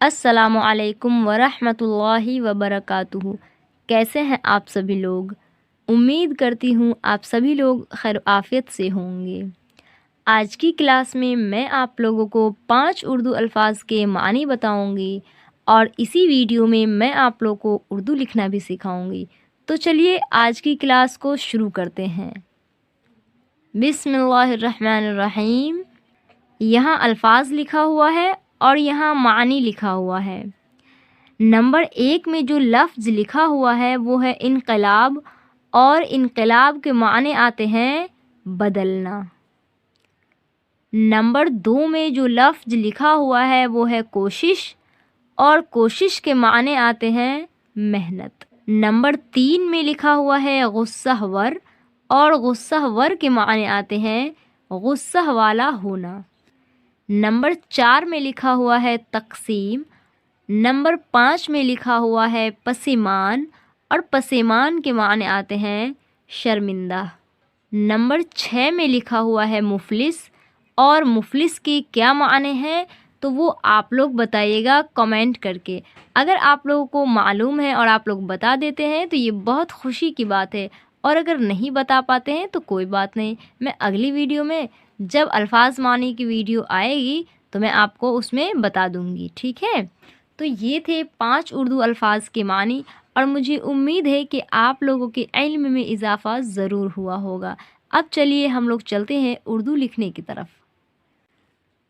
अस्सलामु अलैकुम वरहमतुल्लाहि वबरकातुहू। कैसे हैं आप सभी लोग? उम्मीद करती हूँ आप सभी लोग खैर आफियत से होंगे। आज की क्लास में मैं आप लोगों को 5 उर्दू अल्फाज के मानी बताऊंगी और इसी वीडियो में मैं आप लोगों को उर्दू लिखना भी सिखाऊंगी। तो चलिए आज की क्लास को शुरू करते हैं। बिस्मिल्लाहिर्रहमानिर्रहीम। यहाँ अल्फाज लिखा हुआ है और यहाँ मानी लिखा हुआ है। नंबर 1 में जो लफ्ज़ लिखा हुआ है वो है इनकलाब, और इनकलाब के माने आते हैं बदलना। नंबर 2 में जो लफ्ज़ लिखा हुआ है वो है कोशिश, और कोशिश के माने आते हैं मेहनत। नंबर 3 में लिखा हुआ है गुस्साहवर, और गुस्साहवर के माने आते हैं गुस्सा वाला होना। नंबर 4 में लिखा हुआ है तकसीम। नंबर 5 में लिखा हुआ है पसिमान, और पसिमान के माने आते हैं शर्मिंदा। नंबर 6 में लिखा हुआ है मुफलिस, और मुफलिस के क्या माने हैं तो वो आप लोग बताइएगा कमेंट करके। अगर आप लोगों को मालूम है और आप लोग बता देते हैं तो ये बहुत खुशी की बात है, और अगर नहीं बता पाते हैं तो कोई बात नहीं, मैं अगली वीडियो में जब अल्फाज मानी की वीडियो आएगी तो मैं आपको उसमें बता दूँगी, ठीक है। तो ये थे 5 उर्दू अल्फाज के मानी, और मुझे उम्मीद है कि आप लोगों के इल्म में इजाफ़ा ज़रूर हुआ होगा। अब चलिए हम लोग चलते हैं उर्दू लिखने की तरफ।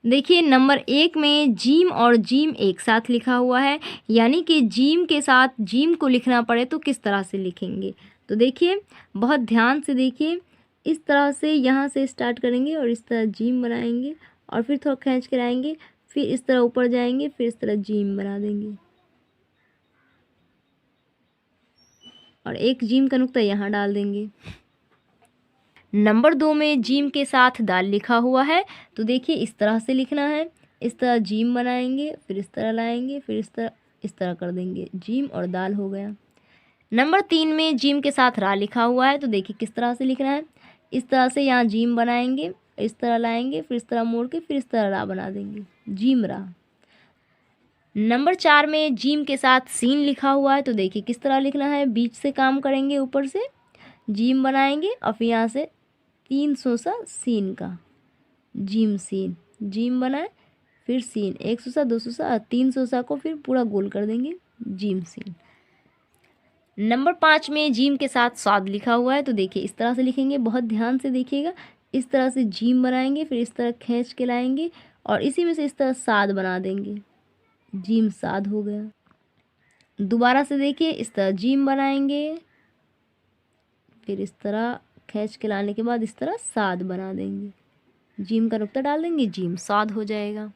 देखिए नंबर 1 में जीम और जीम एक साथ लिखा हुआ है, यानी कि जीम के साथ जीम को लिखना पड़े तो किस तरह से लिखेंगे। तो देखिए बहुत ध्यान से देखिए, इस तरह से यहाँ से स्टार्ट करेंगे और इस तरह जीम बनाएंगे, और फिर थोड़ा खींच कर आएंगे, फिर इस तरह ऊपर जाएंगे, फिर इस तरह जीम बना देंगे, और एक जीम का नुक्ता यहाँ डाल देंगे। नंबर 2 में जीम के साथ दाल लिखा हुआ है, तो देखिए इस तरह से लिखना है। इस तरह जीम बनाएंगे, फिर इस तरह लाएंगे, फिर इस तरह कर देंगे, जीम और दाल हो गया। नंबर 3 में जीम के साथ रा लिखा हुआ है, तो देखिए किस तरह से लिखना है। इस तरह से यहाँ जीम बनाएंगे, इस तरह लाएंगे, फिर इस तरह मोड़ के फिर इस तरह रा बना देंगे, जीम रा। नंबर 4 में जीम के साथ सीन लिखा हुआ है, तो देखिए किस तरह लिखना है। बीच से काम करेंगे, ऊपर से जीम बनाएंगे, और फिर यहाँ से 300 सा सीन का, जीम सीन, जीम बनाए, फिर सीन 100 सा, 200 सा, 300 सा को फिर पूरा गोल कर देंगे, जीम सीन। नंबर 5 में जीम के साथ स्वाद लिखा हुआ है, तो देखिए इस तरह से लिखेंगे, बहुत ध्यान से देखिएगा। इस तरह से जीम बनाएंगे, फिर इस तरह खींच के लाएंगे, और इसी में से इस तरह साद बना देंगे, जीम साद हो गया। दोबारा से देखिए, इस तरह जीम बनाएंगे, फिर इस तरह खींच के लाने के बाद इस तरह साद बना देंगे, जीम का नुक्ता डाल देंगे, जीम साद हो जाएगा।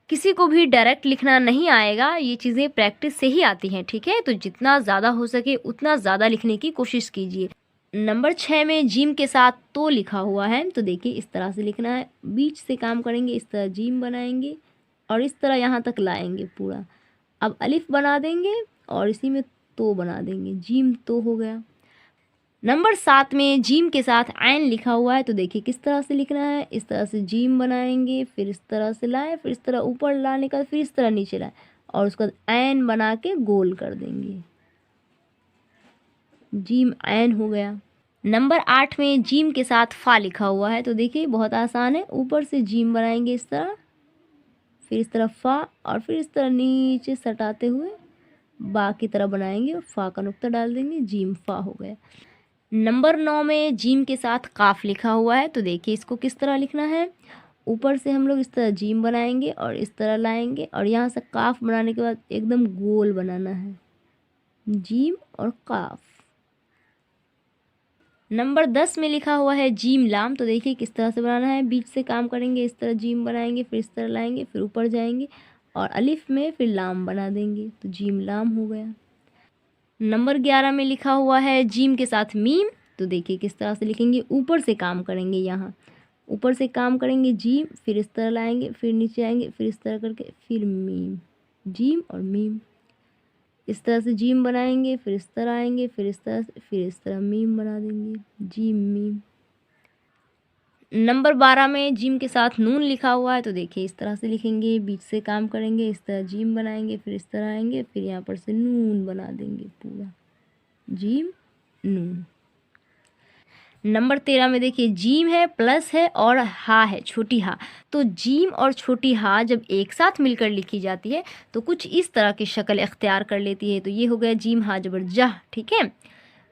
किसी को भी डायरेक्ट लिखना नहीं आएगा, ये चीज़ें प्रैक्टिस से ही आती हैं, ठीक है। तो जितना ज़्यादा हो सके उतना ज़्यादा लिखने की कोशिश कीजिए। नंबर 6 में जीम के साथ तो लिखा हुआ है, तो देखिए इस तरह से लिखना है। बीच से काम करेंगे, इस तरह जीम बनाएंगे, और इस तरह यहाँ तक लाएंगे पूरा। अब अलिफ बना देंगे, और इसी में तो बना देंगे, जीम तो हो गया। नंबर 7 में जीम के साथ आयन लिखा हुआ है, तो देखिए किस तरह से लिखना है। इस तरह से जीम बनाएंगे, फिर इस तरह से लाए, फिर इस तरह ऊपर लाने का, फिर इस तरह नीचे लाए, और उसका आयन बना के गोल कर देंगे, जीम आयन हो गया। नंबर 8 में जीम के साथ फा लिखा हुआ है, तो देखिए बहुत आसान है। ऊपर से जीम बनाएंगे इस तरह, फिर इस तरह फा, और फिर इस तरह नीचे सटाते हुए बाकी तरह बनाएंगे, और फा का नुक्ता डाल देंगे, जीम फा हो गया। नंबर 9 में जीम के साथ काफ लिखा हुआ है, तो देखिए इसको किस तरह लिखना है। ऊपर से हम लोग इस तरह जीम बनाएंगे, और इस तरह लाएंगे, और यहाँ से काफ बनाने के बाद एकदम गोल बनाना है, जीम और काफ। नंबर 10 में लिखा हुआ है जीम लाम, तो देखिए किस तरह से बनाना है। बीच से काम करेंगे, इस तरह जीम बनाएंगे, फिर इस तरह लाएंगे, फिर ऊपर जाएंगे, और अलिफ में फिर लाम बना देंगे, तो जीम लाम हो गया। नंबर 11 में लिखा हुआ है जीम के साथ मीम, तो देखिए किस तरह से लिखेंगे। ऊपर से काम करेंगे, यहाँ ऊपर से काम करेंगे जीम, फिर इस तरह लाएंगे, फिर नीचे आएंगे, फिर इस तरह करके फिर मीम, जीम और मीम। इस तरह से जीम बनाएंगे, फिर इस तरह आएंगे, फिर इस तरह से, फिर इस तरह मीम बना देंगे, जीम मीम। नंबर 12 में जीम के साथ नून लिखा हुआ है, तो देखिए इस तरह से लिखेंगे, बीच से काम करेंगे, इस तरह जीम बनाएंगे, फिर इस तरह आएंगे, फिर यहाँ पर से नून बना देंगे, पूरा जीम नून। नंबर 13 में देखिए जीम है, प्लस है और हा है, छोटी हा। तो जीम और छोटी हा जब एक साथ मिलकर लिखी जाती है तो कुछ इस तरह की शक्ल इख्तियार कर लेती है। तो ये हो गया जीम हा जबर जह, ठीक है।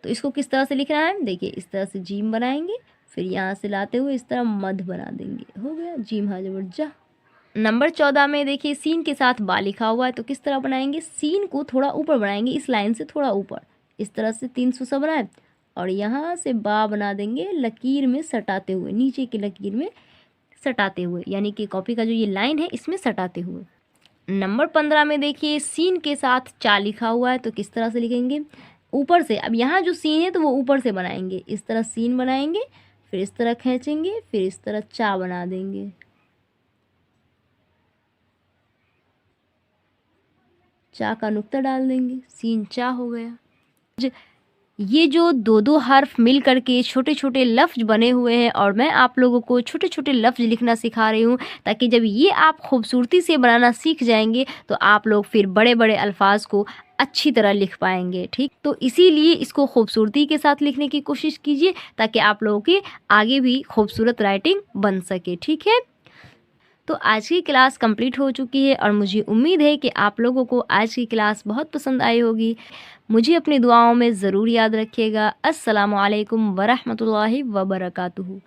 तो इसको किस तरह से लिखना है, देखिए इस तरह से जीम बनाएंगे, फिर यहाँ से लाते हुए इस तरह मध बना देंगे, हो गया जीम हा जबर जह। नंबर 14 में देखिए सीन के साथ बा लिखा हुआ है, तो किस तरह बनाएंगे, सीन को थोड़ा ऊपर बनाएंगे, इस लाइन से थोड़ा ऊपर, इस तरह से 300 सा बनाए और यहाँ से बा बना देंगे लकीर में सटाते हुए, नीचे की लकीर में सटाते हुए, यानी कि कॉपी का जो ये लाइन है इसमें सटाते हुए। नंबर 15 में देखिए सीन के साथ चा लिखा हुआ है, तो किस तरह से लिखेंगे, ऊपर से। अब यहाँ जो सीन है तो वो ऊपर से बनाएंगे, इस तरह सीन बनाएंगे, फिर इस तरह खींचेंगे, फिर इस तरह चा बना देंगे, चा का नुक्ता डाल देंगे, सीन चा हो गया। ये जो दो दो हर्फ मिल करके छोटे छोटे लफ्ज़ बने हुए हैं और मैं आप लोगों को छोटे छोटे लफ्ज़ लिखना सिखा रही हूँ, ताकि जब ये आप खूबसूरती से बनाना सीख जाएंगे तो आप लोग फिर बड़े बड़े अल्फाज को अच्छी तरह लिख पाएंगे, ठीक। तो इसीलिए इसको खूबसूरती के साथ लिखने की कोशिश कीजिए ताकि आप लोगों की आगे भी खूबसूरत राइटिंग बन सके, ठीक है। तो आज की क्लास कंप्लीट हो चुकी है और मुझे उम्मीद है कि आप लोगों को आज की क्लास बहुत पसंद आई होगी। मुझे अपनी दुआओं में ज़रूर याद रखिएगा। अस्सलामु अलैकुम वरहमतुल्लाहि वबरकातुहू।